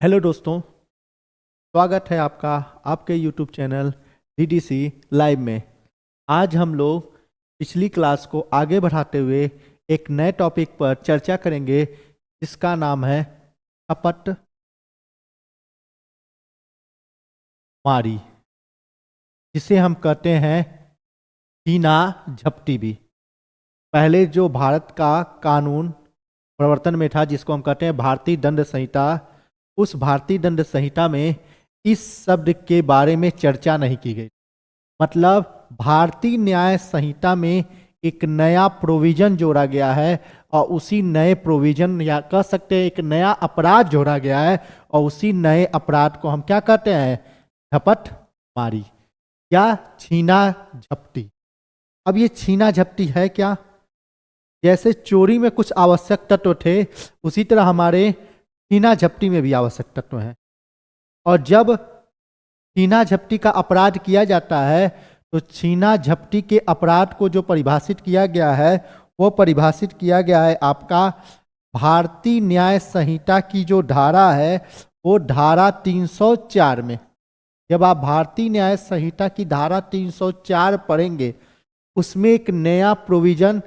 Hello दोस्तों, स्वागत है आपका आपके YouTube चैनल DDC लाइव में। आज हम लोग पिछली क्लास को आगे बढ़ाते हुए एक नए टॉपिक पर चर्चा करेंगे जिसका नाम है झपट मारी, जिसे हम कहते हैं छीना झपटी भी। पहले जो भारत का कानून प्रवर्तन में था जिसको हम कहते हैं भारतीय दंड संहिता, उस भारतीय दंड संहिता में इस शब्द के बारे में चर्चा नहीं की गई। मतलब भारतीय न्याय संहिता में एक नया प्रोविजन जोड़ा गया है और उसी नए प्रोविजन या कह सकते हैं एक नया अपराध जोड़ा गया है और उसी नए अपराध को हम क्या कहते हैं? झपट मारी या छीना झपटी। अब ये छीना झपटी है क्या? जैसे चोरी में कुछ आवश्यक तत्व थे, उसी तरह हमारे छीना झपटी में भी आवश्यक तत्व हैं। और जब छीना झपटी का अपराध किया जाता है तो छीना झपटी के अपराध को जो परिभाषित किया गया है वो परिभाषित किया गया है आपका भारतीय न्याय संहिता की जो धारा है वो धारा 304 में। जब आप भारतीय न्याय संहिता की धारा 304 पढ़ेंगे उसमें एक नया प्रोविजन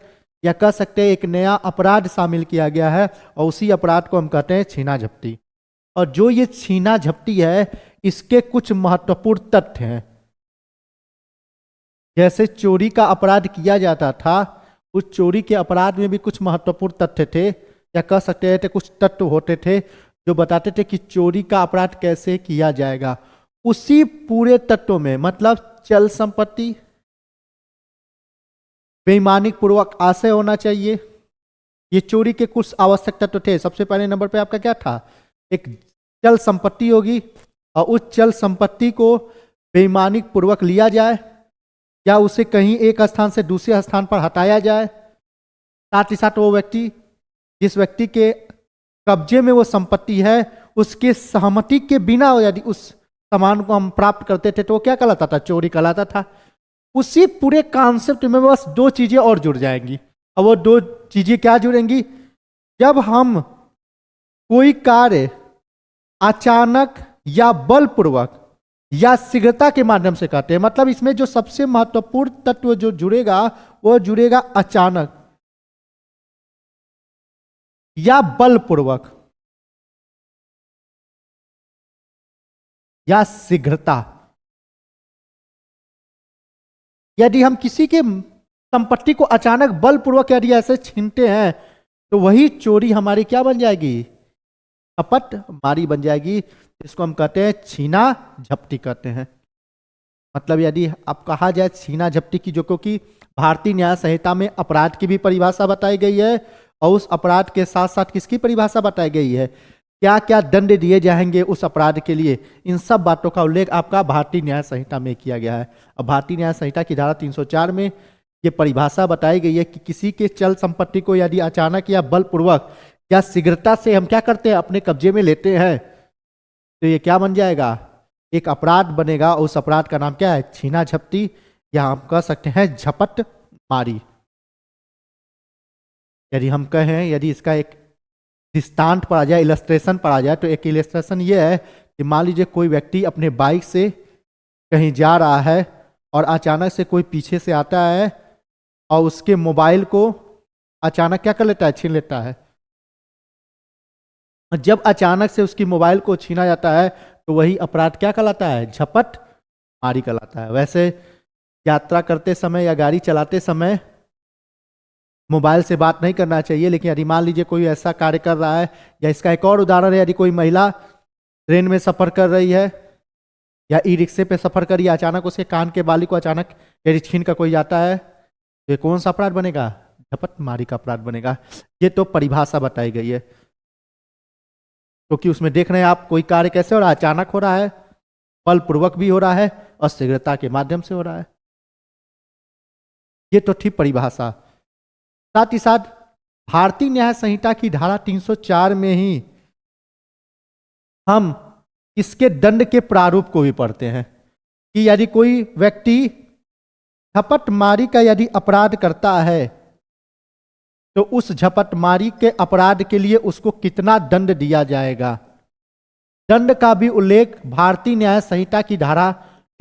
या कह सकते हैं एक नया अपराध शामिल किया गया है और उसी अपराध को हम कहते हैं छीना झपटी। और जो ये छीना झपटी है इसके कुछ महत्वपूर्ण तथ्य हैं। जैसे चोरी का अपराध किया जाता था, उस चोरी के अपराध में भी कुछ महत्वपूर्ण तथ्य थे या कह सकते हैं कुछ तत्व होते थे जो बताते थे कि चोरी का अपराध कैसे किया जाएगा। उसी पूरे तत्व में मतलब चल संपत्ति, बेईमानी पूर्वक आशय होना चाहिए, ये चोरी के कुछ आवश्यक तत्व थे। सबसे पहले नंबर पे आपका क्या था? एक चल संपत्ति होगी और उस चल संपत्ति को बेईमानी पूर्वक लिया जाए या उसे कहीं एक स्थान से दूसरे स्थान पर हटाया जाए। साथ ही साथ वो व्यक्ति जिस व्यक्ति के कब्जे में वो संपत्ति है उसके सहमति के बिना यदि उस सामान को हम प्राप्त करते थे तो वो क्या कहलाता था? चोरी कहलाता था। उसी पूरे कॉन्सेप्ट में बस दो चीजें और जुड़ जाएंगी। और वो दो चीजें क्या जुड़ेंगी? जब हम कोई कार्य अचानक या बलपूर्वक या शीघ्रता के माध्यम से करते हैं, मतलब इसमें जो सबसे महत्वपूर्ण तत्व जो जुड़ेगा वो जुड़ेगा अचानक या बलपूर्वक या शीघ्रता। यदि हम किसी के संपत्ति को अचानक बलपूर्वक यदि ऐसे छीनते हैं तो वही चोरी हमारी क्या बन जाएगी? झपट मारी बन जाएगी, इसको हम कहते हैं छीना झपटी कहते हैं। मतलब यदि आप कहा जाए छीना झपटी की, जो क्योंकि भारतीय न्याय संहिता में अपराध की भी परिभाषा बताई गई है और उस अपराध के साथ साथ किसकी परिभाषा बताई गई है, क्या क्या दंड दिए जाएंगे उस अपराध के लिए, इन सब बातों का उल्लेख आपका भारतीय न्याय संहिता में किया गया है। और भारतीय न्याय संहिता की धारा 304 में ये परिभाषा बताई गई है कि किसी के चल संपत्ति को यदि अचानक या बलपूर्वक या शीघ्रता से हम क्या करते हैं? अपने कब्जे में लेते हैं, तो ये क्या बन जाएगा? एक अपराध बनेगा। उस अपराध का नाम क्या है? छीना झपटी या हम कह सकते हैं झपट मारी। यदि हम कहें, यदि इसका एक दृष्टांत पर आ जाए, इलस्ट्रेशन पर आ जाए, तो एक इलस्ट्रेशन ये है कि मान लीजिए कोई व्यक्ति अपने बाइक से कहीं जा रहा है और अचानक से कोई पीछे से आता है और उसके मोबाइल को अचानक क्या कर लेता है? छीन लेता है। जब अचानक से उसकी मोबाइल को छीना जाता है तो वही अपराध क्या कहलाता है? झपट मारी कहलाता है। वैसे यात्रा करते समय या गाड़ी चलाते समय मोबाइल से बात नहीं करना चाहिए, लेकिन यदि मान लीजिए कोई ऐसा कार्य कर रहा है, या इसका एक और उदाहरण है, यदि कोई महिला ट्रेन में सफर कर रही है या ई रिक्शे पे सफर कर रही है, अचानक उसके कान के बाली को अचानक यदि छीन कर कोई जाता है तो ये कौन सा अपराध बनेगा? झपट मारी का अपराध बनेगा। ये तो परिभाषा बताई गई है, क्योंकि उसमें देख रहे हैं आप कोई कार्य कैसे हो रहा है? अचानक हो रहा है, बलपूर्वक भी हो रहा है और शीघ्रता के माध्यम से हो रहा है। ये तो थी परिभाषा। साथ ही साथ भारतीय न्याय संहिता की धारा 304 में ही हम इसके दंड के प्रारूप को भी पढ़ते हैं कि यदि कोई व्यक्ति झपट मारी का यदि अपराध करता है तो उस झपटमारी के अपराध के लिए उसको कितना दंड दिया जाएगा। दंड का भी उल्लेख भारतीय न्याय संहिता की धारा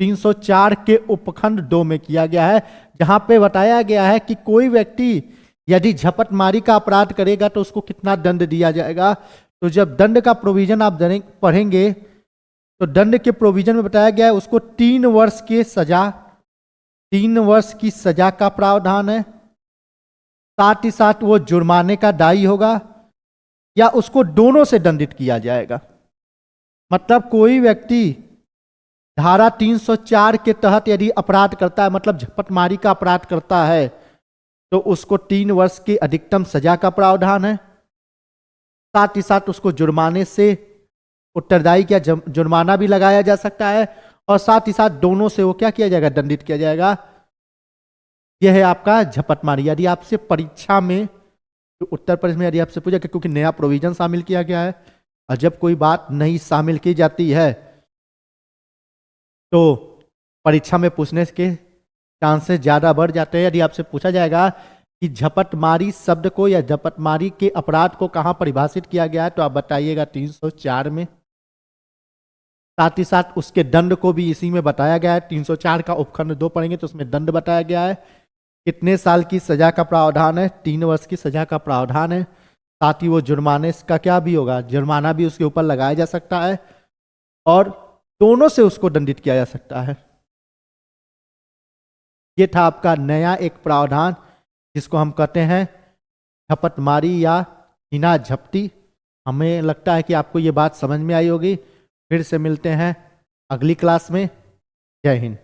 304 के उपखंड 2 में किया गया है, जहां पे बताया गया है कि कोई व्यक्ति यदि झपटमारी का अपराध करेगा तो उसको कितना दंड दिया जाएगा। तो जब दंड का प्रोविजन आप पढ़ेंगे तो दंड के प्रोविजन में बताया गया है उसको 3 वर्ष की सजा, 3 वर्ष की सजा का प्रावधान है। साथ ही साथ वो जुर्माने का दायी होगा या उसको दोनों से दंडित किया जाएगा। मतलब कोई व्यक्ति धारा 304 के तहत यदि अपराध करता है, मतलब झपटमारी का अपराध करता है, तो उसको 3 वर्ष की अधिकतम सजा का प्रावधान है। साथ ही साथ उसको जुर्माने से उत्तरदायी क्या जुर्माना भी लगाया जा सकता है, और साथ ही साथ दोनों से वो क्या किया जाएगा, दंडित किया जाएगा। यह है आपका झपटमारी। यदि आपसे परीक्षा में, तो उत्तर प्रदेश में यदि आपसे पूछा, क्योंकि नया प्रोविजन शामिल किया गया है, और जब कोई बात नई शामिल की जाती है तो परीक्षा में पूछने के चांसेस ज्यादा बढ़ जाते हैं। यदि आपसे पूछा जाएगा कि झपटमारी शब्द को या झपटमारी के अपराध को कहां परिभाषित किया गया है, तो आप बताइएगा 304 में। साथ ही साथ उसके दंड को भी इसी में बताया गया है। 304 का उपखंड 2 पढ़ेंगे तो उसमें दंड बताया गया है। कितने साल की सजा का प्रावधान है, 3 वर्ष की सजा का प्रावधान है। साथ ही वो जुर्माने का क्या भी होगा, जुर्माना भी उसके ऊपर लगाया जा सकता है, और दोनों से उसको दंडित किया जा सकता है। ये था आपका नया एक प्रावधान जिसको हम कहते हैं झपटमारी या हिना झपटी। हमें लगता है कि आपको ये बात समझ में आई होगी। फिर से मिलते हैं अगली क्लास में। जय हिंद।